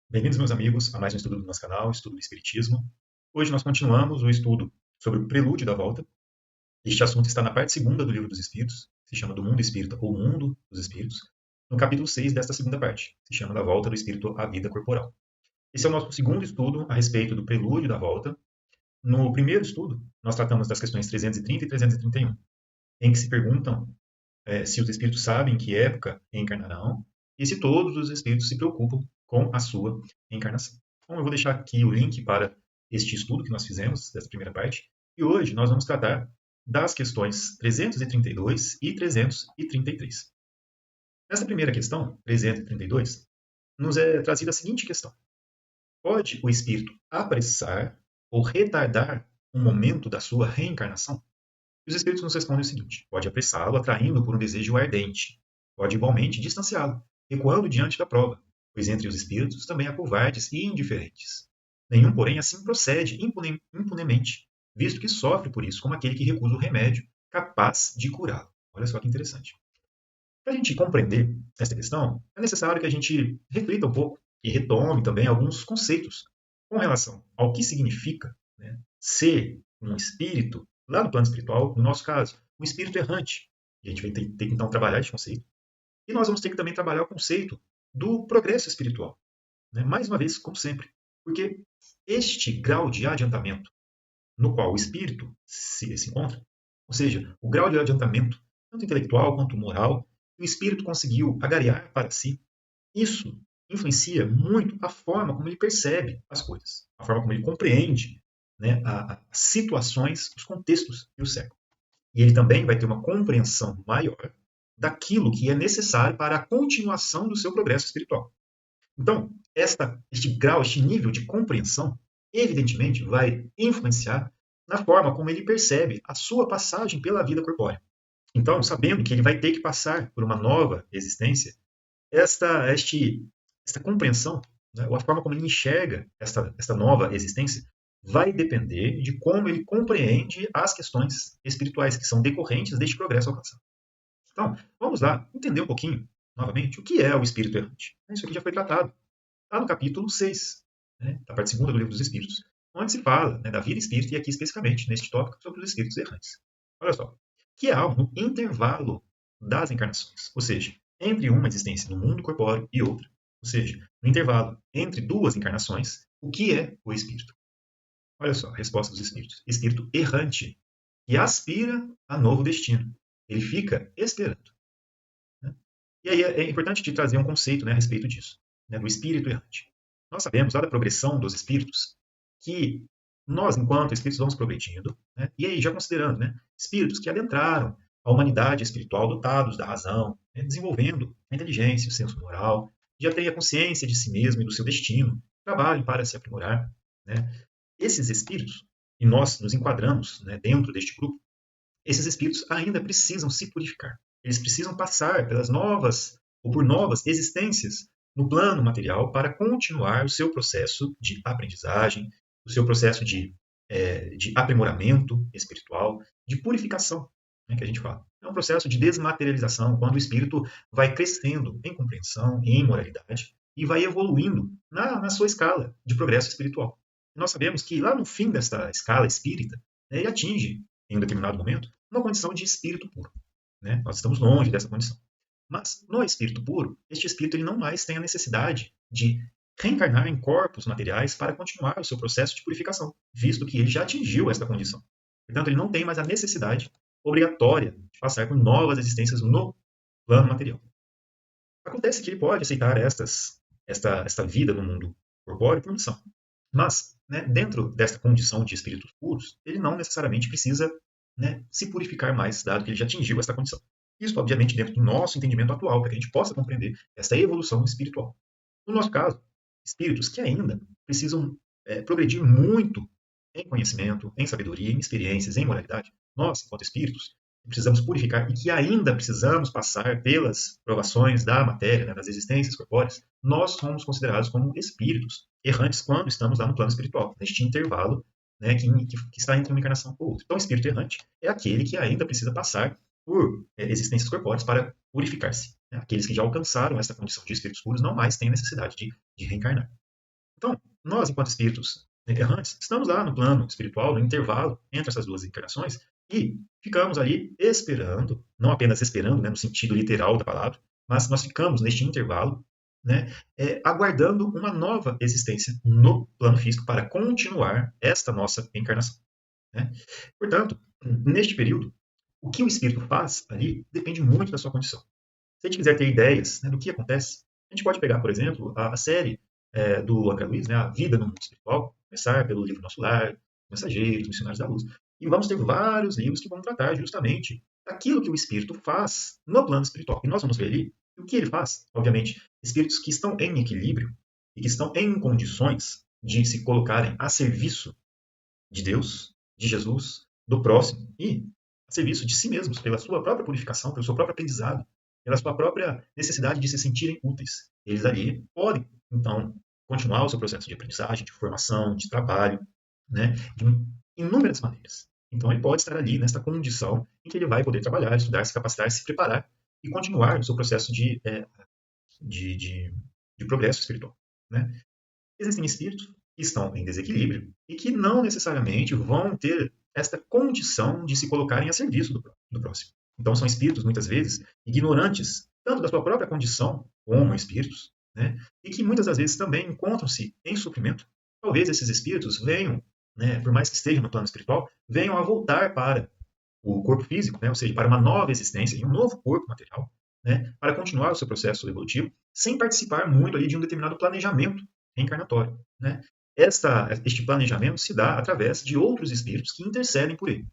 Bem-vindos, meus amigos, a mais um estudo do nosso canal, Estudo do Espiritismo. Hoje nós continuamos o estudo sobre o Prelúdio da Volta. Este assunto está na parte segunda do Livro dos Espíritos, se chama do Mundo Espírita ou Mundo dos Espíritos, no capítulo 6 desta segunda parte, se chama da Volta do Espírito à Vida Corporal. Esse é o nosso segundo estudo a respeito do Prelúdio da Volta. No primeiro estudo, nós tratamos das questões 330 e 331, em que se perguntam se os espíritos sabem em que época reencarnarão e se todos os espíritos se preocupam com a sua reencarnação. Então, eu vou deixar aqui o link para este estudo que nós fizemos, dessa primeira parte, e hoje nós vamos tratar das questões 332 e 333. Nesta primeira questão, 332, nos é trazida a seguinte questão: pode o espírito apressar ou retardar um momento da sua reencarnação? Os espíritos nos respondem o seguinte: pode apressá-lo, atraindo por um desejo ardente. Pode igualmente distanciá-lo, recuando diante da prova, pois entre os espíritos também há covardes e indiferentes. Nenhum, porém, assim procede impunemente, visto que sofre por isso como aquele que recusa o remédio capaz de curá-lo. Olha só que interessante. Para a gente compreender esta questão, é necessário que a gente reflita um pouco e retome também alguns conceitos com relação ao que significa, né, ser um espírito lá no plano espiritual, no nosso caso, um espírito errante. E a gente vai ter que então trabalhar esse conceito. E nós vamos ter que também trabalhar o conceito do progresso espiritual. Né? Mais uma vez, como sempre. Porque este grau de adiantamento no qual o espírito se encontra, ou seja, o grau de adiantamento, tanto intelectual quanto moral, que o espírito conseguiu agariar para si, isso influencia muito a forma como ele percebe as coisas, a forma como ele compreende, né, as situações, os contextos que o cercam. E ele também vai ter uma compreensão maior daquilo que é necessário para a continuação do seu progresso espiritual. Então, este grau, este nível de compreensão, evidentemente, vai influenciar na forma como ele percebe a sua passagem pela vida corpórea. Então, sabendo que ele vai ter que passar por uma nova existência, esta, este, esta compreensão, né, ou a forma como ele enxerga esta nova existência, vai depender de como ele compreende as questões espirituais que são decorrentes deste progresso alcançado. Então, vamos lá entender um pouquinho, novamente, o que é o espírito errante. Isso aqui já foi tratado lá no capítulo 6, né, da parte segunda do Livro dos Espíritos, onde se fala, né, da vida espírita e aqui especificamente neste tópico sobre os espíritos errantes. Olha só, que é algo no intervalo das encarnações, ou seja, entre uma existência no mundo corpóreo e outra, ou seja, no intervalo entre duas encarnações, o que é o espírito? Olha só, a resposta dos espíritos: espírito errante, que aspira a novo destino. Ele fica esperando. Né? E aí é importante te trazer um conceito, né, a respeito disso, né, do espírito errante. Nós sabemos, lá da progressão dos espíritos, que nós, enquanto espíritos, vamos progredindo, né, e aí já considerando, né, espíritos que adentraram a humanidade espiritual dotados da razão, né, desenvolvendo a inteligência, o senso moral, já têm a consciência de si mesmo e do seu destino, trabalhem para se aprimorar. Né. Esses espíritos, e nós nos enquadramos, né, dentro deste grupo, esses espíritos ainda precisam se purificar. Eles precisam passar pelas novas ou por novas existências no plano material para continuar o seu processo de aprendizagem, o seu processo de aprimoramento espiritual, de purificação, né, que a gente fala. É um processo de desmaterialização, quando o espírito vai crescendo em compreensão, em moralidade, e vai evoluindo na sua escala de progresso espiritual. Nós sabemos que lá no fim desta escala espírita, né, ele atinge, em um determinado momento, uma condição de espírito puro. Né? Nós estamos longe dessa condição. Mas no espírito puro, este espírito ele não mais tem a necessidade de reencarnar em corpos materiais para continuar o seu processo de purificação, visto que ele já atingiu esta condição. Portanto, ele não tem mais a necessidade obrigatória de passar por novas existências no plano material. Acontece que ele pode aceitar esta vida no mundo corpóreo por missão. Mas, né, dentro desta condição de espíritos puros, ele não necessariamente precisa, né, se purificar mais, dado que ele já atingiu esta condição. Isso, obviamente, dentro do nosso entendimento atual, para que a gente possa compreender esta evolução espiritual. No nosso caso, espíritos que ainda precisam progredir muito em conhecimento, em sabedoria, em experiências, em moralidade. Nós, enquanto espíritos, precisamos purificar e que ainda precisamos passar pelas provações da matéria, né, das existências corpóreas, nós somos considerados como espíritos errantes quando estamos lá no plano espiritual, neste intervalo, né, que está entre uma encarnação e outra. Então, o espírito errante é aquele que ainda precisa passar por existências corpóreas para purificar-se. Né? Aqueles que já alcançaram essa condição de espíritos puros não mais têm necessidade de reencarnar. Então, nós, enquanto espíritos errantes, estamos lá no plano espiritual, no intervalo entre essas duas encarnações, e ficamos ali esperando, não apenas esperando, né, no sentido literal da palavra, mas nós ficamos neste intervalo, né, aguardando uma nova existência no plano físico para continuar esta nossa encarnação. Né? Portanto, neste período, o que o espírito faz ali depende muito da sua condição. Se a gente quiser ter ideias, né, do que acontece, a gente pode pegar, por exemplo, a série do André Luiz, né, A Vida no Mundo Espiritual, começar pelo livro Nosso Lar, Mensageiros, Missionários da Luz, e vamos ter vários livros que vão tratar justamente daquilo que o espírito faz no plano espiritual. E nós vamos ver ali o que ele faz. Obviamente, espíritos que estão em equilíbrio e que estão em condições de se colocarem a serviço de Deus, de Jesus, do próximo e a serviço de si mesmos, pela sua própria purificação, pelo seu próprio aprendizado, pela sua própria necessidade de se sentirem úteis. Eles ali podem, então, continuar o seu processo de aprendizagem, de formação, de trabalho, né, de inúmeras maneiras. Então, ele pode estar ali nesta condição em que ele vai poder trabalhar, estudar, se capacitar, se preparar e continuar o seu processo de, de, de progresso espiritual. Né? Existem espíritos que estão em desequilíbrio e que não necessariamente vão ter esta condição de se colocarem a serviço do próximo. Então, são espíritos, muitas vezes, ignorantes, tanto da sua própria condição, como espíritos, né? E que muitas das vezes também encontram-se em sofrimento. Talvez esses espíritos venham, né, por mais que estejam no plano espiritual, venham a voltar para o corpo físico, né, ou seja, para uma nova existência, em um novo corpo material, né, para continuar o seu processo evolutivo, sem participar muito ali de um determinado planejamento reencarnatório. Né? Este planejamento se dá através de outros espíritos que intercedem por ele.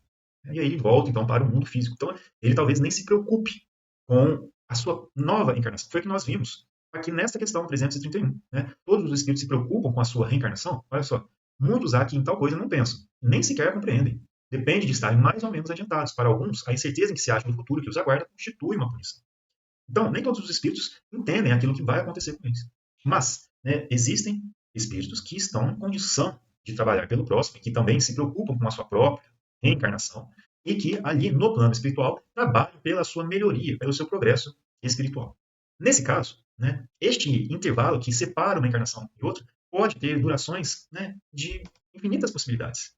E aí ele volta, então, para o mundo físico. Então, ele talvez nem se preocupe com a sua nova encarnação. Foi o que nós vimos aqui nesta questão 331. Né? Todos os espíritos se preocupam com a sua reencarnação. Olha só, muitos há que em tal coisa não pensam, nem sequer compreendem. Depende de estarem mais ou menos adiantados. Para alguns, a incerteza em que se acha no futuro que os aguarda constitui uma punição. Então, nem todos os espíritos entendem aquilo que vai acontecer com eles. Mas, né, existem espíritos que estão em condição de trabalhar pelo próximo, que também se preocupam com a sua própria reencarnação, e que ali no plano espiritual trabalham pela sua melhoria, pelo seu progresso espiritual. Nesse caso, né, este intervalo que separa uma encarnação e outra pode ter durações, né, de infinitas possibilidades.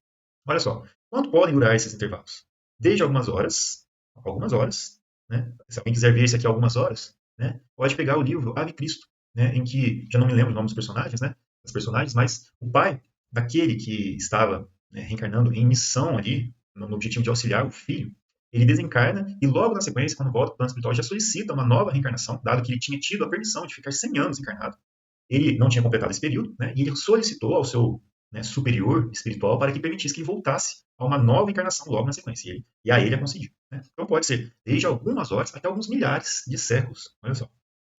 Olha só, quanto podem durar esses intervalos? Desde algumas horas, né? Se alguém quiser ver esse aqui algumas horas, né, pode pegar o livro Ave Cristo, né, em que, já não me lembro o nome dos personagens, né, das personagens, mas o pai daquele que estava, né, reencarnando em missão ali, no objetivo de auxiliar o filho, ele desencarna e logo na sequência, quando volta para o plano espiritual, já solicita uma nova reencarnação, dado que ele tinha tido a permissão de ficar 100 anos encarnado. Ele não tinha completado esse período, né, e ele solicitou ao seu, né, superior espiritual para que permitisse que ele voltasse a uma nova encarnação logo na sequência. E a ele é concedido. Né? Então pode ser desde algumas horas até alguns milhares de séculos. Olha só.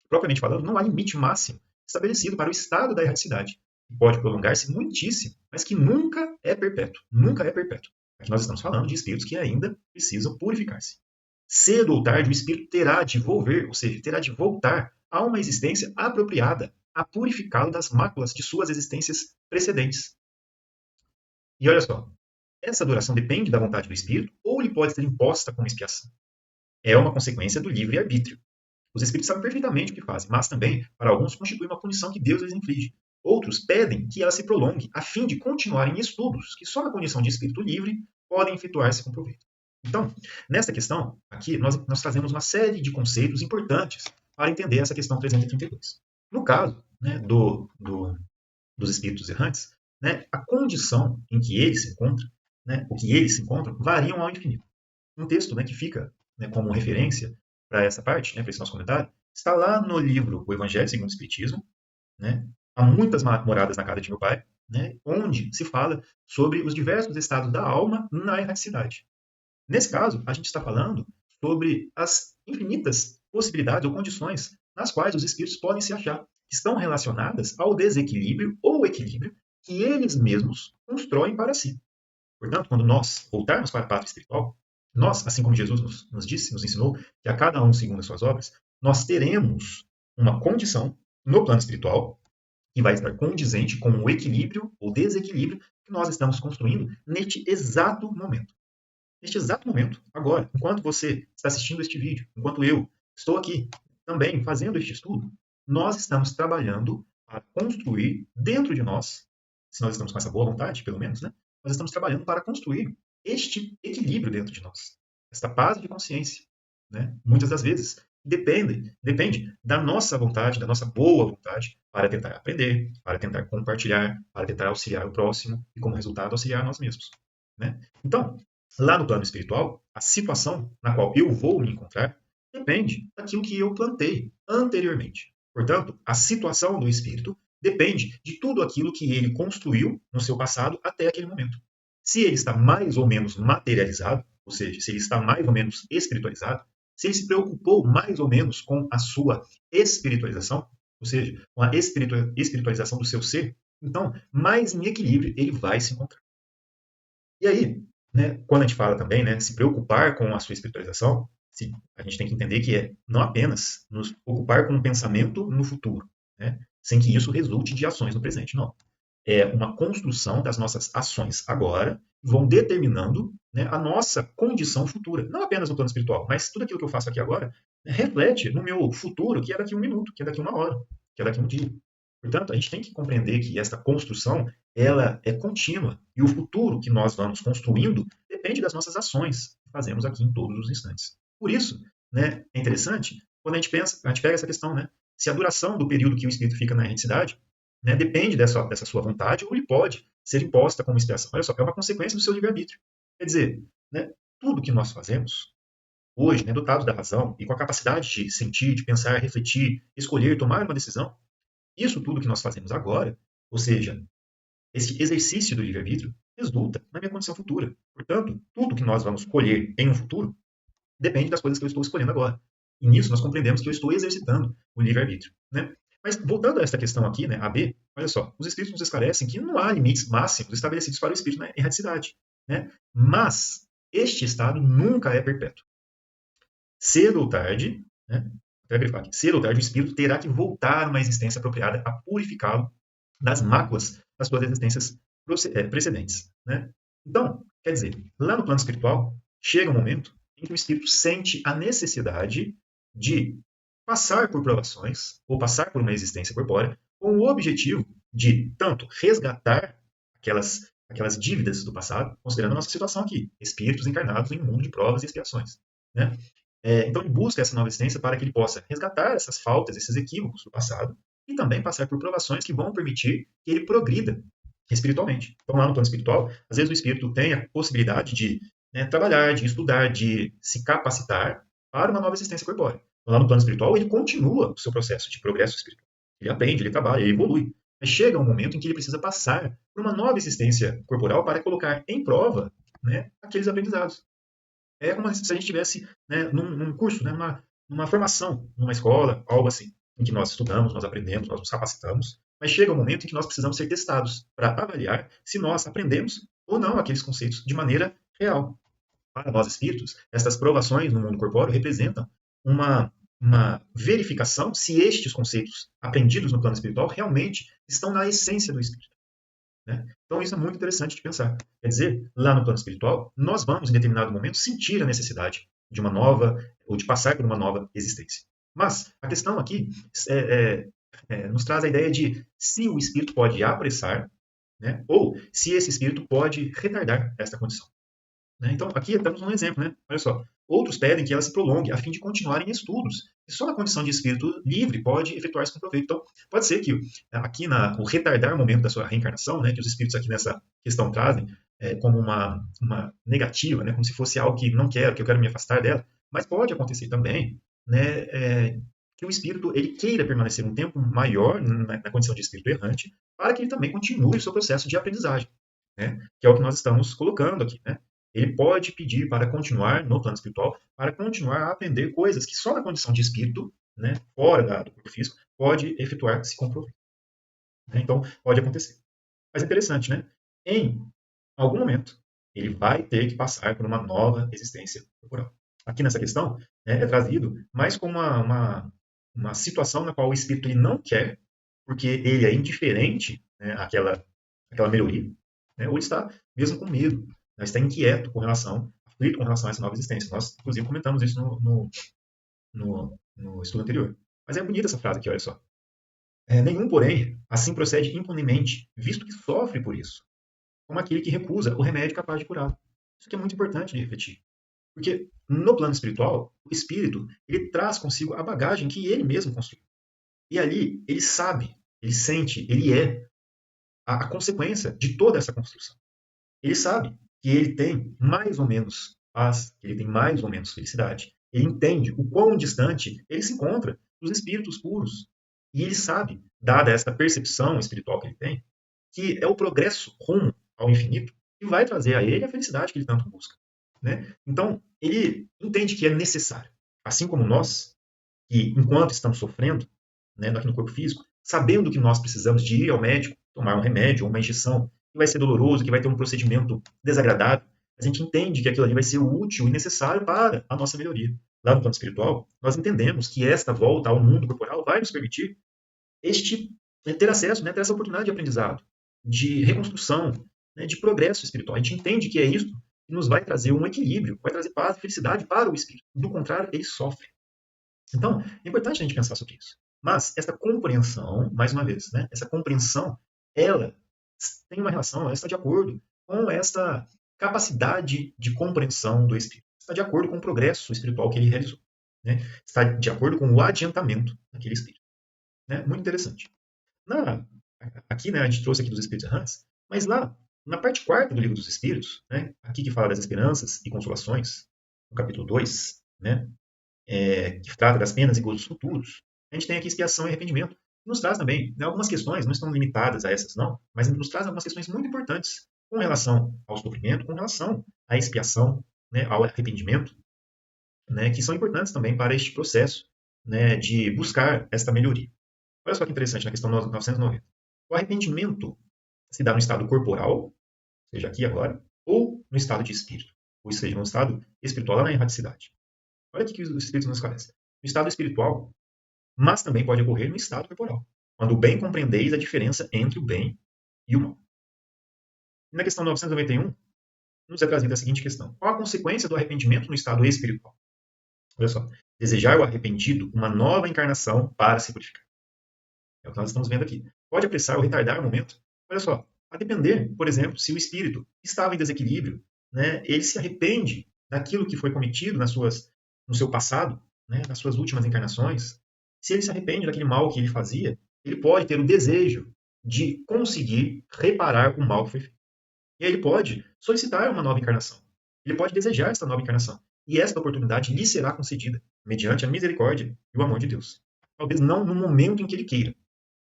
Propriamente falando, não há limite máximo estabelecido para o estado da erraticidade, que pode prolongar-se muitíssimo, mas que nunca é perpétuo. Nunca é perpétuo. Aqui nós estamos falando de espíritos que ainda precisam purificar-se. Cedo ou tarde, o espírito terá de volver, ou seja, terá de voltar a uma existência apropriada, a purificá-lo das máculas de suas existências precedentes. E olha só, essa duração depende da vontade do espírito ou lhe pode ser imposta como expiação. É uma consequência do livre-arbítrio. Os espíritos sabem perfeitamente o que fazem, mas também, para alguns, constitui uma punição que Deus lhes inflige. Outros pedem que ela se prolongue, a fim de continuarem estudos que só na condição de espírito livre podem efetuar-se com proveito. Então, nesta questão, aqui, nós trazemos uma série de conceitos importantes para entender essa questão 332. No caso, né, dos espíritos errantes, né, a condição em que eles se encontram, né, o que eles se encontram, variam ao infinito. Um texto, né, que fica, né, como referência para essa parte, né, para esse nosso comentário, está lá no livro O Evangelho segundo o Espiritismo, né, Há muitas moradas na casa de meu pai, né, onde se fala sobre os diversos estados da alma na erraticidade. Nesse caso, a gente está falando sobre as infinitas possibilidades ou condições nas quais os espíritos podem se achar, que estão relacionadas ao desequilíbrio ou equilíbrio que eles mesmos constroem para si. Portanto, quando nós voltarmos para a pátria espiritual, nós, assim como Jesus nos disse, nos ensinou, que a cada um segundo as suas obras, nós teremos uma condição no plano espiritual que vai estar condizente com o equilíbrio ou desequilíbrio que nós estamos construindo neste exato momento. Neste exato momento, agora, enquanto você está assistindo este vídeo, enquanto eu estou aqui também fazendo este estudo, nós estamos trabalhando para construir dentro de nós, se nós estamos com essa boa vontade, pelo menos, né, nós estamos trabalhando para construir este equilíbrio dentro de nós, esta paz de consciência, né? Muitas das vezes depende da nossa vontade, da nossa boa vontade, para tentar aprender, para tentar compartilhar, para tentar auxiliar o próximo e, como resultado, auxiliar nós mesmos, né? Então, lá no plano espiritual, a situação na qual eu vou me encontrar depende daquilo que eu plantei anteriormente. Portanto, a situação do espírito depende de tudo aquilo que ele construiu no seu passado até aquele momento. Se ele está mais ou menos materializado, ou seja, se ele está mais ou menos espiritualizado, se ele se preocupou mais ou menos com a sua espiritualização, ou seja, com a espiritualização do seu ser, então, mais em equilíbrio ele vai se encontrar. E aí, né, quando a gente fala também, né, se preocupar com a sua espiritualização, a gente tem que entender que é não apenas nos ocupar com um pensamento no futuro, né, sem que isso resulte de ações no presente, não. É uma construção das nossas ações agora, vão determinando, né, a nossa condição futura, não apenas no plano espiritual, mas tudo aquilo que eu faço aqui agora, né, reflete no meu futuro, que é daqui a um minuto, que é daqui a uma hora, que é daqui a um dia. Portanto, a gente tem que compreender que esta construção ela é contínua e o futuro que nós vamos construindo depende das nossas ações que fazemos aqui em todos os instantes. Por isso, né, é interessante quando a gente pega essa questão, né, se a duração do período que o espírito fica na erreticidade, né, depende dessa sua vontade ou ele pode ser imposta como expiação. Olha só, é uma consequência do seu livre-arbítrio. Quer dizer, né, tudo que nós fazemos hoje, né, dotados da razão e com a capacidade de sentir, de pensar, refletir, escolher, tomar uma decisão, isso tudo que nós fazemos agora, ou seja, esse exercício do livre-arbítrio, resulta na minha condição futura. Portanto, tudo que nós vamos colher em um futuro depende das coisas que eu estou escolhendo agora. E nisso nós compreendemos que eu estou exercitando o livre-arbítrio, né? Mas voltando a esta questão aqui, né, a B, olha só, os espíritos nos esclarecem que não há limites máximos estabelecidos para o espírito na erraticidade, né? Mas este estado nunca é perpétuo. Cedo ou tarde, né, aqui, cedo ou tarde o espírito terá que voltar a uma existência apropriada a purificá-lo das máculas das suas existências precedentes, né? Então, quer dizer, lá no plano espiritual, chega um momento em que o espírito sente a necessidade de passar por provações ou passar por uma existência corpórea com o objetivo de tanto resgatar aquelas dívidas do passado, considerando a nossa situação aqui, espíritos encarnados em um mundo de provas e expiações, né? Então ele busca essa nova existência para que ele possa resgatar essas faltas, esses equívocos do passado e também passar por provações que vão permitir que ele progrida espiritualmente. Então, lá no plano espiritual, às vezes o espírito tem a possibilidade de, né, trabalhar, de estudar, de se capacitar para uma nova existência corpórea. Então, lá no plano espiritual, ele continua o seu processo de progresso espiritual. Ele aprende, ele trabalha, ele evolui. Mas chega um momento em que ele precisa passar por uma nova existência corporal para colocar em prova, né, aqueles aprendizados. É como se a gente estivesse, né, num curso, né, numa formação, numa escola, algo assim, em que nós estudamos, nós aprendemos, nós nos capacitamos, mas chega um momento em que nós precisamos ser testados para avaliar se nós aprendemos ou não aqueles conceitos de maneira real. Para nós espíritos, estas provações no mundo corpóreo representam uma verificação se estes conceitos aprendidos no plano espiritual realmente estão na essência do espírito, né? Então isso é muito interessante de pensar. Quer dizer, lá no plano espiritual, nós vamos, em determinado momento, sentir a necessidade de uma nova, ou de passar por uma nova existência. Mas a questão aqui nos traz a ideia de se o espírito pode apressar, né, ou se esse espírito pode retardar esta condição, né? Então, aqui temos um exemplo, né? Olha só. Outros pedem que ela se prolongue a fim de continuarem estudos. E só na condição de espírito livre pode efetuar-se com proveito. Então, pode ser que aqui o retardar o momento da sua reencarnação, né, que os espíritos aqui nessa questão trazem como uma negativa, né, como se fosse algo que não quero, que eu quero me afastar dela. Mas pode acontecer também, né, que o espírito ele queira permanecer um tempo maior na condição de espírito errante, para que ele também continue o seu processo de aprendizagem, né, que é o que nós estamos colocando aqui, né? Ele pode pedir para continuar no plano espiritual, para continuar a aprender coisas que só na condição de espírito, né, fora do corpo físico, pode efetuar-se com proveito. Então, pode acontecer. Mas é interessante, né? Em algum momento, ele vai ter que passar por uma nova existência corporal. Aqui nessa questão, é trazido mais como uma situação na qual o espírito ele não quer, porque ele é indiferente, né, àquela melhoria, né, ou ele está mesmo com medo, né, está inquieto com relação, aflito com relação a essa nova existência. Nós, inclusive, comentamos isso no estudo anterior. Mas é bonita essa frase aqui, olha só. Nenhum, porém, assim procede impunemente, visto que sofre por isso, como aquele que recusa o remédio capaz de curá-lo. Isso aqui é muito importante de refletir. Porque no plano espiritual, o espírito ele traz consigo a bagagem que ele mesmo construiu. E ali ele sabe, ele sente, ele é a consequência de toda essa construção. Ele sabe que ele tem mais ou menos paz, que ele tem mais ou menos felicidade. Ele entende o quão distante ele se encontra dos espíritos puros. E ele sabe, dada essa percepção espiritual que ele tem, que é o progresso rumo ao infinito que vai trazer a ele a felicidade que ele tanto busca. Né? Então, ele entende que é necessário. Assim como nós, que enquanto estamos sofrendo, né, aqui no corpo físico, sabendo que nós precisamos de ir ao médico, tomar um remédio ou uma injeção, que vai ser doloroso, que vai ter um procedimento desagradável, a gente entende que aquilo ali vai ser útil e necessário para a nossa melhoria. Lá no plano espiritual, nós entendemos que esta volta ao mundo corporal vai nos permitir ter acesso, né, ter essa oportunidade de aprendizado, de reconstrução, né, de progresso espiritual. A gente entende que é isso que nos vai trazer um equilíbrio, vai trazer paz e felicidade para o espírito. Do contrário, ele sofre. Então, é importante a gente pensar sobre isso. Mas essa compreensão, mais uma vez, né, essa compreensão, ela tem uma relação, ela está de acordo com essa capacidade de compreensão do espírito. Está de acordo com o progresso espiritual que ele realizou. Né? Está de acordo com o adiantamento daquele espírito. Né? Muito interessante. Aqui, né, a gente trouxe aqui dos espíritos errantes, mas lá, na parte quarta do livro dos espíritos, né, aqui que fala das esperanças e consolações, no capítulo 2, né, que trata das penas e gozos futuros, a gente tem aqui expiação e arrependimento. Nos traz também, né, algumas questões, não estão limitadas a essas não, mas nos traz algumas questões muito importantes com relação ao sofrimento, com relação à expiação, né, ao arrependimento, né, que são importantes também para este processo, né, de buscar esta melhoria. Olha só que interessante na questão 990. O arrependimento se dá no estado corporal, seja aqui agora, ou no estado de espírito, ou seja, no estado espiritual, lá na erraticidade. Olha aqui que os espíritos nos esclarecem. No estado espiritual, mas também pode ocorrer no estado corporal, quando bem compreendeis a diferença entre o bem e o mal. E na questão 991, nos é trazida a seguinte questão. Qual a consequência do arrependimento no estado espiritual? Olha só. Desejar o arrependido uma nova encarnação para se purificar. É o que nós estamos vendo aqui. Pode apressar ou retardar o momento. Olha só. A depender, por exemplo, se o espírito estava em desequilíbrio, né, ele se arrepende daquilo que foi cometido no seu passado, né, nas suas últimas encarnações. Se ele se arrepende daquele mal que ele fazia, ele pode ter o desejo de conseguir reparar o mal que foi feito. E aí ele pode solicitar uma nova encarnação. Ele pode desejar essa nova encarnação. E esta oportunidade lhe será concedida mediante a misericórdia e o amor de Deus. Talvez não no momento em que ele queira.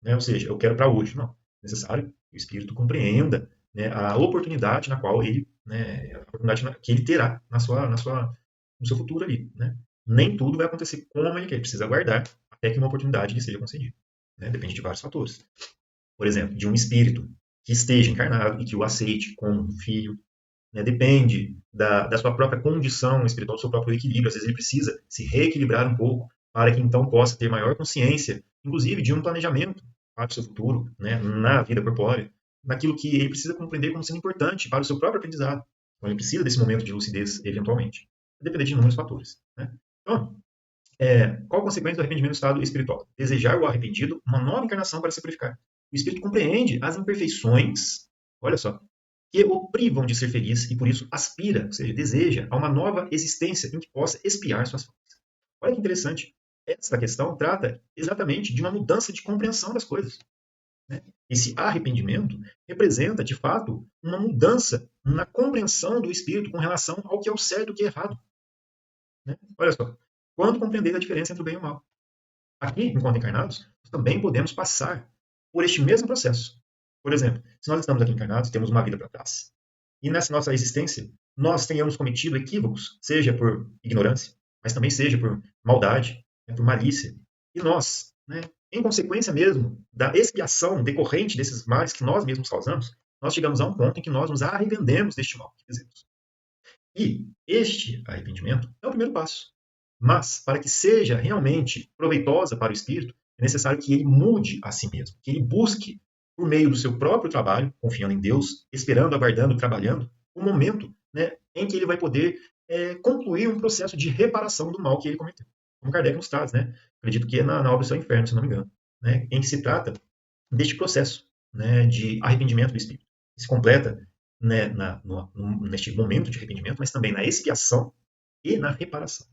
Né? Ou seja, eu quero para hoje. Não. É necessário que o espírito compreenda, né, a oportunidade na qual ele, né, a oportunidade que ele terá no seu futuro ali. Né? Nem tudo vai acontecer como ele quer. Ele precisa aguardar até que uma oportunidade lhe seja concedida. Né? Depende de vários fatores. Por exemplo, de um espírito que esteja encarnado e que o aceite como um filho. Né? Depende da sua própria condição espiritual, do seu próprio equilíbrio. Às vezes ele precisa se reequilibrar um pouco para que então possa ter maior consciência, inclusive de um planejamento para o seu futuro, né? Na vida corpórea, naquilo que ele precisa compreender como sendo importante para o seu próprio aprendizado. Então ele precisa desse momento de lucidez, eventualmente. Vai depender de inúmeros fatores. Né? Então, qual a consequência do arrependimento do estado espiritual? Desejar o arrependido uma nova encarnação para se purificar. O espírito compreende as imperfeições, olha só, que o privam de ser feliz e por isso aspira, ou seja, deseja a uma nova existência em que possa expiar suas faltas. Olha que interessante. Essa questão trata exatamente de uma mudança de compreensão das coisas. Né? Esse arrependimento representa, de fato, uma mudança na compreensão do espírito com relação ao que é o certo e o que é errado. Né? Olha só. Quando compreender a diferença entre o bem e o mal. Aqui, enquanto encarnados, nós também podemos passar por este mesmo processo. Por exemplo, se nós estamos aqui encarnados, temos uma vida para trás. E nessa nossa existência, nós tenhamos cometido equívocos, seja por ignorância, mas também seja por maldade, né, por malícia. E nós, né, em consequência mesmo da expiação decorrente desses males que nós mesmos causamos, nós chegamos a um ponto em que nós nos arrependemos deste mal que fizemos. E este arrependimento é o primeiro passo. Mas, para que seja realmente proveitosa para o espírito, é necessário que ele mude a si mesmo, que ele busque, por meio do seu próprio trabalho, confiando em Deus, esperando, aguardando, trabalhando, o momento, né, em que ele vai poder concluir um processo de reparação do mal que ele cometeu. Como Kardec nos traz, né? Acredito que é na obra do Seu Inferno, se não me engano. né, em que se trata deste processo, né, de arrependimento do espírito. Se completa, né, neste momento de arrependimento, mas também na expiação e na reparação.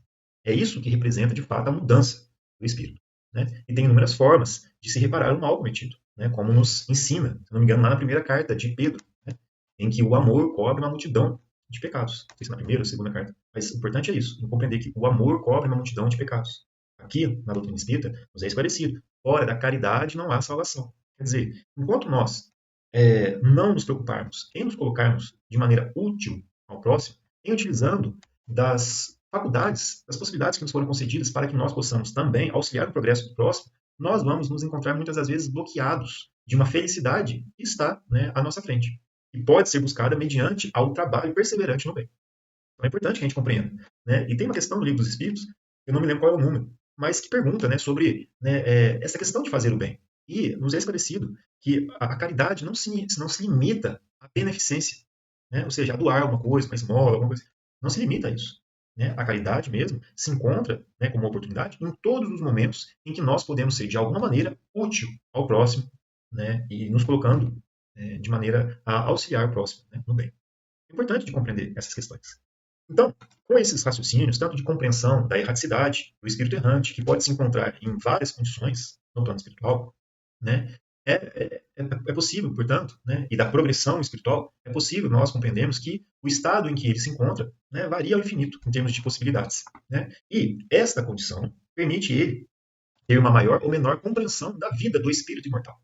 É isso que representa, de fato, a mudança do espírito. Né? E tem inúmeras formas de se reparar o mal cometido, né? Como nos ensina, se não me engano, lá na primeira carta de Pedro, né? Em que o amor cobre uma multidão de pecados. Não sei se na primeira ou segunda carta, mas o importante é isso, compreender que o amor cobre uma multidão de pecados. Aqui, na doutrina espírita, nos é esclarecido, fora da caridade não há salvação. Quer dizer, enquanto nós não nos preocuparmos em nos colocarmos de maneira útil ao próximo, em utilizando das faculdades, das possibilidades que nos foram concedidas para que nós possamos também auxiliar no progresso do próximo, nós vamos nos encontrar muitas das vezes bloqueados de uma felicidade que está, né, à nossa frente e pode ser buscada mediante ao trabalho perseverante no bem. Então é importante que a gente compreenda. Né? E tem uma questão no Livro dos Espíritos, eu não me lembro qual é o número, mas que pergunta, né, sobre, né, essa questão de fazer o bem. E nos é esclarecido que a caridade não se limita à beneficência, né? Ou seja, a doar alguma coisa, uma esmola, alguma coisa. Não se limita a isso. Né? A caridade mesmo se encontra, né, como uma oportunidade em todos os momentos em que nós podemos ser, de alguma maneira, útil ao próximo, né, e nos colocando de maneira a auxiliar o próximo, né, no bem. É importante de compreender essas questões. Então, com esses raciocínios, tanto de compreensão da erraticidade, do espírito errante, que pode se encontrar em várias condições no plano espiritual, né, é possível, portanto, né, e da progressão espiritual, é possível nós compreendermos que o estado em que ele se encontra, né, varia ao infinito em termos de possibilidades. Né, e esta condição permite ele ter uma maior ou menor compreensão da vida do espírito imortal.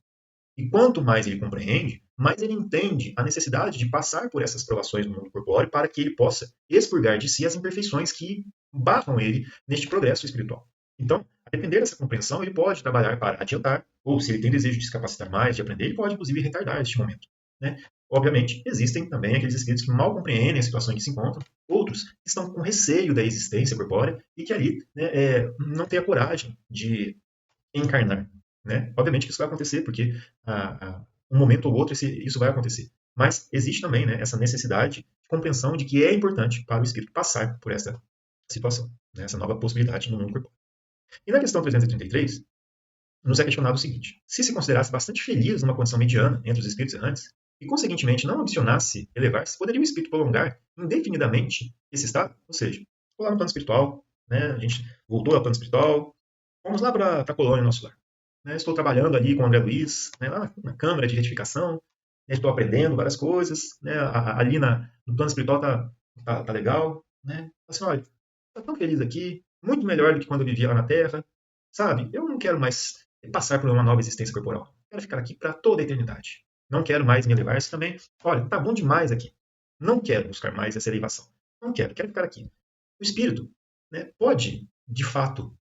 E quanto mais ele compreende, mais ele entende a necessidade de passar por essas provações no mundo corpóreo para que ele possa expurgar de si as imperfeições que barram ele neste progresso espiritual. Então, a depender dessa compreensão, ele pode trabalhar para adiantar, ou se ele tem desejo de se capacitar mais, de aprender, ele pode inclusive retardar este momento. Né? Obviamente, existem também aqueles espíritos que mal compreendem a situação em que se encontram, outros que estão com receio da existência corpórea e que ali, né, não têm a coragem de encarnar. Né? Obviamente que isso vai acontecer, porque um momento ou outro isso vai acontecer. Mas existe também, né, essa necessidade de compreensão de que é importante para o espírito passar por essa situação, né, essa nova possibilidade no mundo corpóreo. E na questão 333, nos é questionado o seguinte: se considerasse bastante feliz numa condição mediana entre os espíritos errantes, e conseguintemente não ambicionasse elevar-se, poderia o espírito prolongar indefinidamente esse estado? Ou seja, ficou lá no plano espiritual, né, a gente voltou ao plano espiritual, vamos lá para a colônia, nosso lar. Né, estou trabalhando ali com o André Luiz, né, lá na Câmara de Retificação, né, estou aprendendo várias coisas, né, ali no plano espiritual tá legal. Né, assim, olha, estou tão feliz aqui, muito melhor do que quando eu vivia lá na Terra, sabe? Eu não quero mais passar por uma nova existência corporal. Quero ficar aqui para toda a eternidade. Não quero mais me elevar. Isso também, olha, tá bom demais aqui. Não quero buscar mais essa elevação. Não quero ficar aqui. O espírito, né, pode, de fato,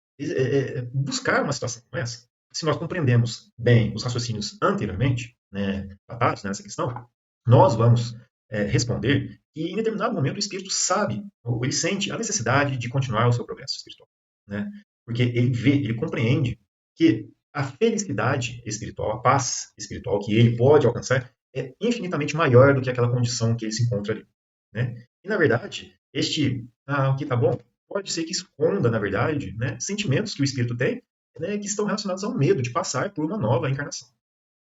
buscar uma situação como essa. Se nós compreendemos bem os raciocínios anteriormente, né, tratados nessa questão, nós vamos responder que em determinado momento o espírito sabe, ou ele sente a necessidade de continuar o seu progresso espiritual. Né? Porque ele vê, ele compreende que a felicidade espiritual, a paz espiritual que ele pode alcançar é infinitamente maior do que aquela condição que ele se encontra ali. Né? E, na verdade, o que tá bom, pode ser que esconda, na verdade, né, sentimentos que o espírito tem, né, que estão relacionados ao medo de passar por uma nova encarnação.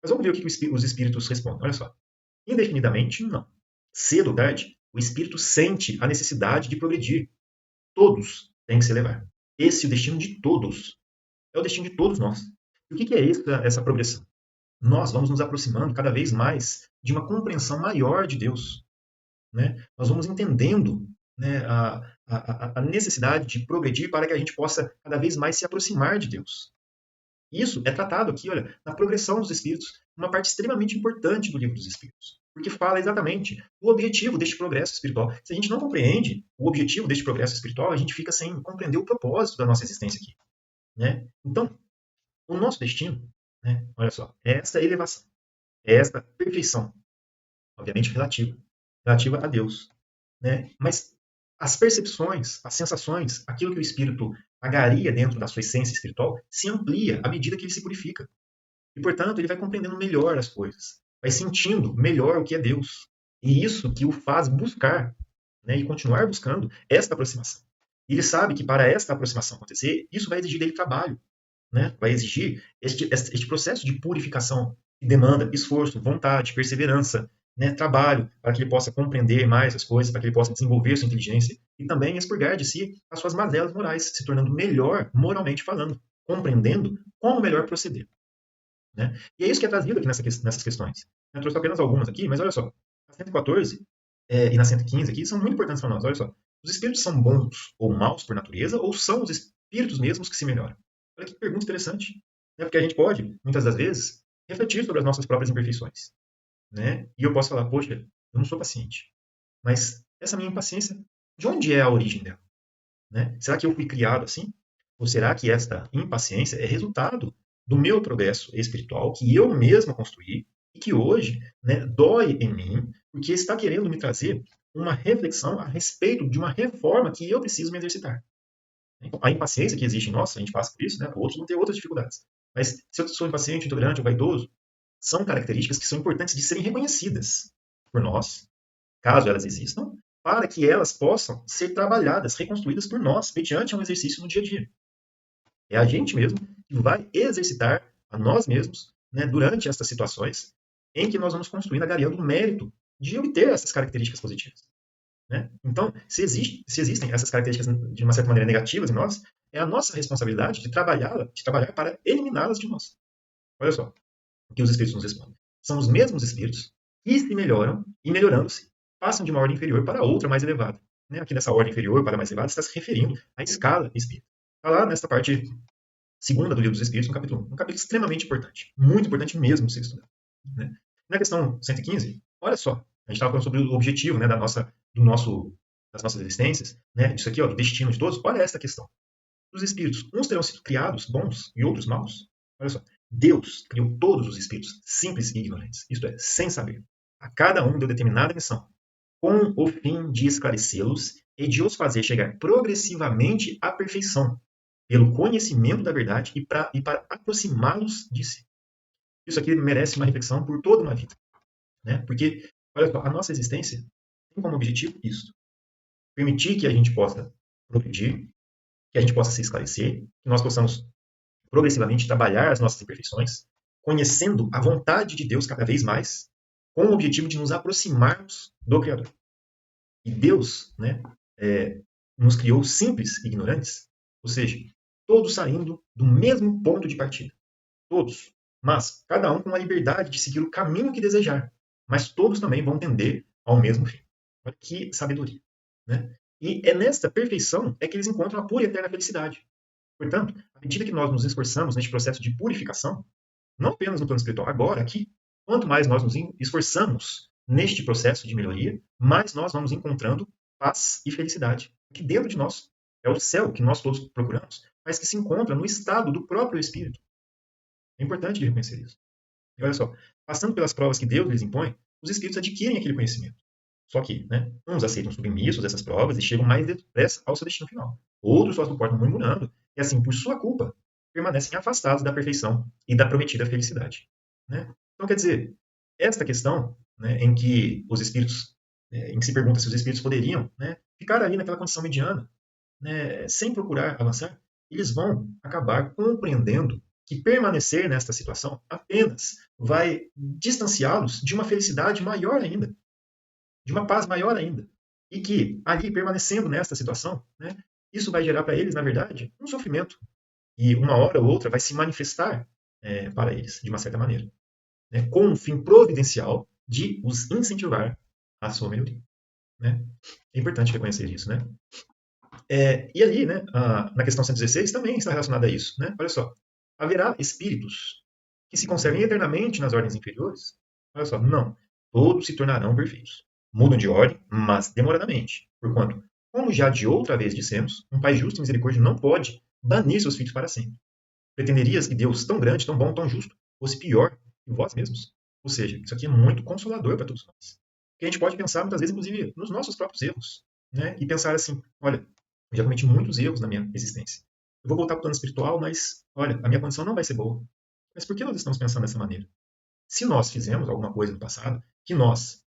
Mas vamos ver o que os espíritos respondem. Olha só. Indefinidamente, não. Cedo ou tarde, o espírito sente a necessidade de progredir. Todos têm que se elevar. Esse é o destino de todos. É o destino de todos nós. E o que é essa progressão? Nós vamos nos aproximando cada vez mais de uma compreensão maior de Deus. Né? Nós vamos entendendo, né, a necessidade de progredir para que a gente possa cada vez mais se aproximar de Deus. Isso é tratado aqui, olha, na progressão dos espíritos, uma parte extremamente importante do Livro dos Espíritos, porque fala exatamente do objetivo deste progresso espiritual. Se a gente não compreende o objetivo deste progresso espiritual, a gente fica sem compreender o propósito da nossa existência aqui. Né? Então, o nosso destino, né, olha só, é esta elevação, é esta perfeição, obviamente relativa a Deus. Né? Mas as percepções, as sensações, aquilo que o espírito agaria dentro da sua essência espiritual, se amplia à medida que ele se purifica. E, portanto, ele vai compreendendo melhor as coisas, vai sentindo melhor o que é Deus. E isso que o faz buscar, né, e continuar buscando esta aproximação. E ele sabe que para esta aproximação acontecer, isso vai exigir dele trabalho. né? Vai exigir este processo de purificação que demanda esforço, vontade, perseverança, né? Trabalho, para que ele possa compreender mais as coisas, para que ele possa desenvolver sua inteligência e também expurgar de si as suas mazelas morais, se tornando melhor moralmente falando, compreendendo como melhor proceder. Né? E é isso que é trazido aqui nessas questões. Eu trouxe apenas algumas aqui, mas olha só, a 114 e na 115 aqui são muito importantes para nós. Olha só, os espíritos são bons ou maus por natureza, ou são os espíritos mesmos que se melhoram? Olha que pergunta interessante. Né? Porque a gente pode, muitas das vezes, refletir sobre as nossas próprias imperfeições. Né? E eu posso falar, poxa, eu não sou paciente. Mas essa minha impaciência, de onde é a origem dela? Né? Será que eu fui criado assim? Ou será que esta impaciência é resultado do meu progresso espiritual que eu mesmo construí e que hoje, né, dói em mim porque está querendo me trazer uma reflexão a respeito de uma reforma que eu preciso me exercitar? Então, a impaciência que existe em nós, a gente passa por isso, né? Outros vão ter outras dificuldades. Mas se eu sou impaciente, intolerante ou vaidoso, são características que são importantes de serem reconhecidas por nós, caso elas existam, para que elas possam ser trabalhadas, reconstruídas por nós, mediante um exercício no dia a dia. É a gente mesmo que vai exercitar a nós mesmos, né, durante essas situações em que nós vamos construindo, agariando o mérito de obter essas características positivas. Né? Então, se existem essas características de uma certa maneira negativas em nós, é a nossa responsabilidade de trabalhar para eliminá-las de nós. Olha só o que os espíritos nos respondem. São os mesmos espíritos que se melhoram e, melhorando-se, passam de uma ordem inferior para outra mais elevada. Né? Aqui nessa ordem inferior para mais elevada está se referindo à escala espírita. Está lá nesta parte segunda do Livro dos Espíritos, no capítulo 1. Um capítulo extremamente importante. Muito importante mesmo ser estudado. Né? Na questão 115, olha só. A gente estava falando sobre o objetivo, né, das nossas existências. Né, disso aqui, ó, do destino de todos. Olha esta questão. Os espíritos, uns terão sido criados bons e outros maus. Olha só. Deus criou todos os espíritos simples e ignorantes. Isto é, sem saber. A cada um deu determinada missão, com o fim de esclarecê-los e de os fazer chegar progressivamente à perfeição, pelo conhecimento da verdade e para aproximá-los de si. Isso aqui merece uma reflexão por toda uma vida. Né? Porque, olha só, a nossa existência tem como objetivo isso. Permitir que a gente possa progredir, que a gente possa se esclarecer, que nós possamos progressivamente trabalhar as nossas imperfeições, conhecendo a vontade de Deus cada vez mais, com o objetivo de nos aproximarmos do Criador. E Deus, né, nos criou simples e ignorantes, ou seja, todos saindo do mesmo ponto de partida. Todos. Mas cada um com a liberdade de seguir o caminho que desejar. Mas todos também vão tender ao mesmo fim. Olha que sabedoria. Né? E é nesta perfeição é que eles encontram a pura e eterna felicidade. Portanto, à medida que nós nos esforçamos neste processo de purificação, não apenas no plano espiritual, agora, aqui, quanto mais nós nos esforçamos neste processo de melhoria, mais nós vamos encontrando paz e felicidade. Que dentro de nós é o céu que nós todos procuramos, mas que se encontra no estado do próprio Espírito. É importante de reconhecer isso. E olha só, passando pelas provas que Deus lhes impõe, os espíritos adquirem aquele conhecimento. Só que, né, uns aceitam submissos essas provas e chegam mais depressa ao seu destino final. Outros só suportam murmurando e, assim, por sua culpa, permanecem afastados da perfeição e da prometida felicidade. Né? Então, quer dizer, esta questão, né, em que os espíritos, em que se pergunta se os espíritos poderiam, né, ficar ali naquela condição mediana, né, sem procurar avançar, eles vão acabar compreendendo que permanecer nesta situação apenas vai distanciá-los de uma felicidade maior ainda, de uma paz maior ainda. E que, ali, permanecendo nesta situação, né, isso vai gerar para eles, na verdade, um sofrimento. E uma hora ou outra vai se manifestar para eles, de uma certa maneira. Né, com um fim providencial de os incentivar à sua melhoria. Né? É importante reconhecer isso. Né? E ali, né, na questão 116, também está relacionada a isso. Né? Olha só, haverá espíritos que se conservem eternamente nas ordens inferiores? Olha só, não. Todos se tornarão perfeitos. Mudam de ordem, mas demoradamente. Porquanto, como já de outra vez dissemos, um Pai justo e misericórdia não pode banir seus filhos para sempre. Pretenderias que Deus, tão grande, tão bom, tão justo, fosse pior que vós mesmos? Ou seja, isso aqui é muito consolador para todos nós. Porque a gente pode pensar, muitas vezes, inclusive, nos nossos próprios erros. Né? E pensar assim, olha, eu já cometi muitos erros na minha existência. Eu vou voltar para o plano espiritual, mas, olha, a minha condição não vai ser boa. Mas por que nós estamos pensando dessa maneira? Se nós fizemos alguma coisa no passado,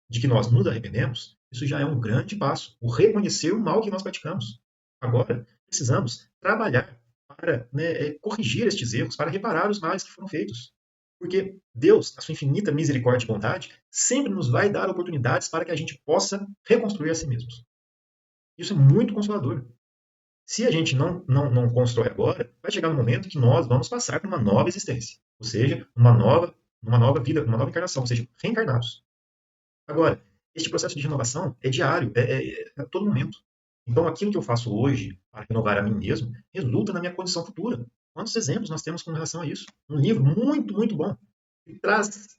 de que nós nos arrependemos, isso já é um grande passo. O reconhecer o mal que nós praticamos. Agora, precisamos trabalhar para, né, corrigir estes erros, para reparar os males que foram feitos. Porque Deus, na sua infinita misericórdia e bondade, sempre nos vai dar oportunidades para que a gente possa reconstruir a si mesmos. Isso é muito consolador. Se a gente não constrói agora, vai chegar um momento que nós vamos passar por uma nova existência. Ou seja, uma nova vida, uma nova encarnação, ou seja, reencarnados. Agora, este processo de renovação é diário, é a todo momento. Então, aquilo que eu faço hoje para renovar a mim mesmo resulta na minha condição futura. Quantos exemplos nós temos com relação a isso? Um livro muito, muito bom, que traz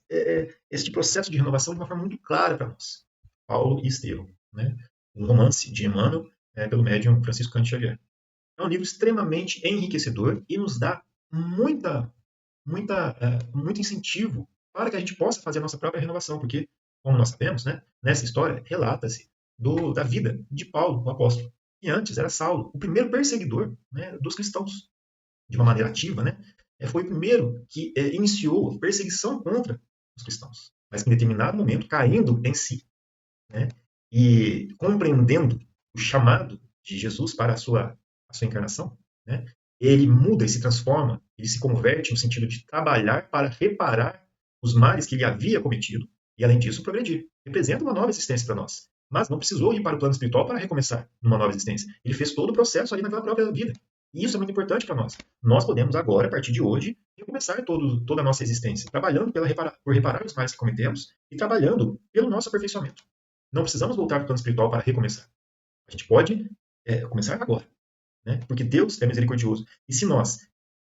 este processo de renovação de uma forma muito clara para nós. Paulo e Estevão, né? Um romance de Emmanuel, pelo médium Francisco Cândido Xavier. É um livro extremamente enriquecedor e nos dá muito incentivo para que a gente possa fazer a nossa própria renovação, porque, como nós sabemos, né, nessa história relata-se da vida de Paulo, o apóstolo, que antes era Saulo, o primeiro perseguidor, né, dos cristãos, de uma maneira ativa, né, foi o primeiro que iniciou a perseguição contra os cristãos, mas que em determinado momento, caindo em si, né, e compreendendo o chamado de Jesus para a sua encarnação, né, ele muda e se transforma, ele se converte no sentido de trabalhar para reparar os males que ele havia cometido e, além disso, progredir. Representa uma nova existência para nós. Mas não precisou ir para o plano espiritual para recomeçar numa nova existência. Ele fez todo o processo ali naquela própria vida. E isso é muito importante para nós. Nós podemos agora, a partir de hoje, recomeçar toda a nossa existência, trabalhando por reparar os males que cometemos e trabalhando pelo nosso aperfeiçoamento. Não precisamos voltar para o plano espiritual para recomeçar. A gente pode começar agora, né? Porque Deus é misericordioso. E se nós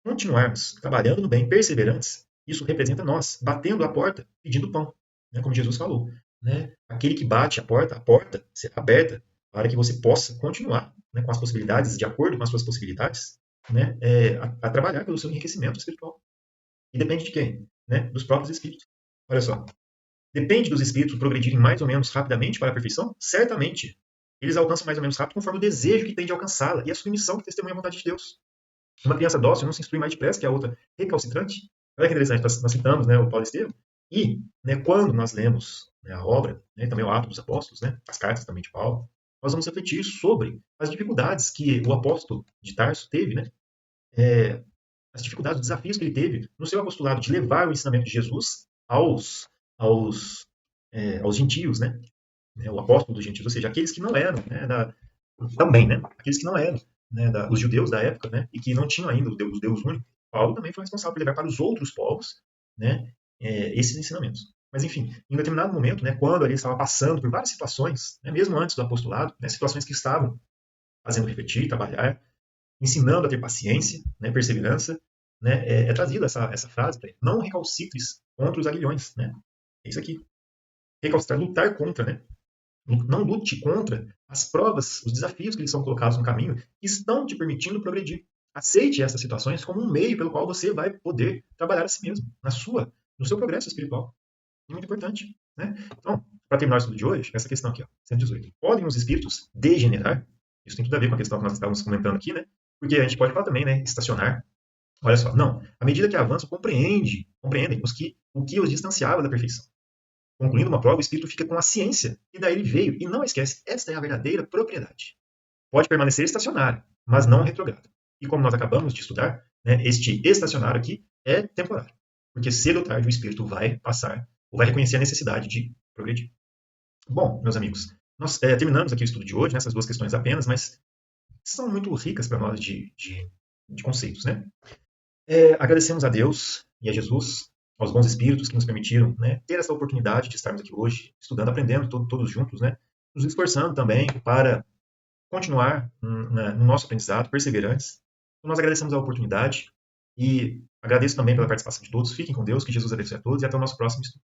continuarmos trabalhando no bem, perseverantes, isso representa nós batendo a porta, pedindo pão, né? Como Jesus falou, né? Aquele que bate a porta será aberta para que você possa continuar, né, com as possibilidades, de acordo com as suas possibilidades, né, a trabalhar pelo seu enriquecimento espiritual. E depende de quem? Né? Dos próprios espíritos. Olha só. Depende dos espíritos progredirem mais ou menos rapidamente para a perfeição? Certamente. Eles alcançam mais ou menos rápido conforme o desejo que tem de alcançá-la e a submissão que testemunha a vontade de Deus. Uma criança dócil não se instrui mais depressa que a outra recalcitrante. Olha que interessante, nós citamos, né, o Paulo Estevam, e, né, quando nós lemos, né, a obra, né, também o Ato dos Apóstolos, né, as cartas também de Paulo, nós vamos refletir sobre as dificuldades que o apóstolo de Tarso teve, né, as dificuldades, os desafios que ele teve no seu apostolado de levar o ensinamento de Jesus aos gentios, né, o apóstolo dos gentios, ou seja, aqueles que não eram, né, também, né, aqueles que não eram, né, os judeus da época, né, e que não tinham ainda o Deus único. Paulo também foi responsável por levar para os outros povos, né, esses ensinamentos. Mas, enfim, em um determinado momento, né, quando ele estava passando por várias situações, né, mesmo antes do apostolado, né, situações que estavam fazendo refletir, trabalhar, ensinando a ter paciência, né, perseverança, né, é trazida essa frase para ele: não recalcitres contra os aguilhões, né? É isso aqui. Recalcitrar, lutar contra, né? Não lute contra as provas, os desafios que lhes são colocados no caminho, que estão te permitindo progredir. Aceite essas situações como um meio pelo qual você vai poder trabalhar a si mesmo, no seu progresso espiritual. É muito importante, né? Então, para terminar o estudo de hoje, essa questão aqui, ó, 118. Podem os espíritos degenerar? Isso tem tudo a ver com a questão que nós estávamos comentando aqui, né? Porque a gente pode falar também, né? Estacionar. Olha só, não. À medida que avançam, compreendem o que os distanciava da perfeição. Concluindo uma prova, o espírito fica com a ciência e daí ele veio e não esquece. Esta é a verdadeira propriedade. Pode permanecer estacionário, mas não retrogrado. E como nós acabamos de estudar, né, este estacionário aqui é temporário. Porque cedo ou tarde o espírito vai passar ou vai reconhecer a necessidade de progredir. Bom, meus amigos, nós terminamos aqui o estudo de hoje, nessas duas questões apenas, mas são muito ricas para nós de conceitos, né? Agradecemos a Deus e a Jesus, aos bons espíritos que nos permitiram, né, ter essa oportunidade de estarmos aqui hoje, estudando, aprendendo todos juntos, né, nos esforçando também para continuar no nosso aprendizado, perseverantes. Então, nós agradecemos a oportunidade e agradeço também pela participação de todos. Fiquem com Deus, que Jesus abençoe a todos e até o nosso próximo estudo.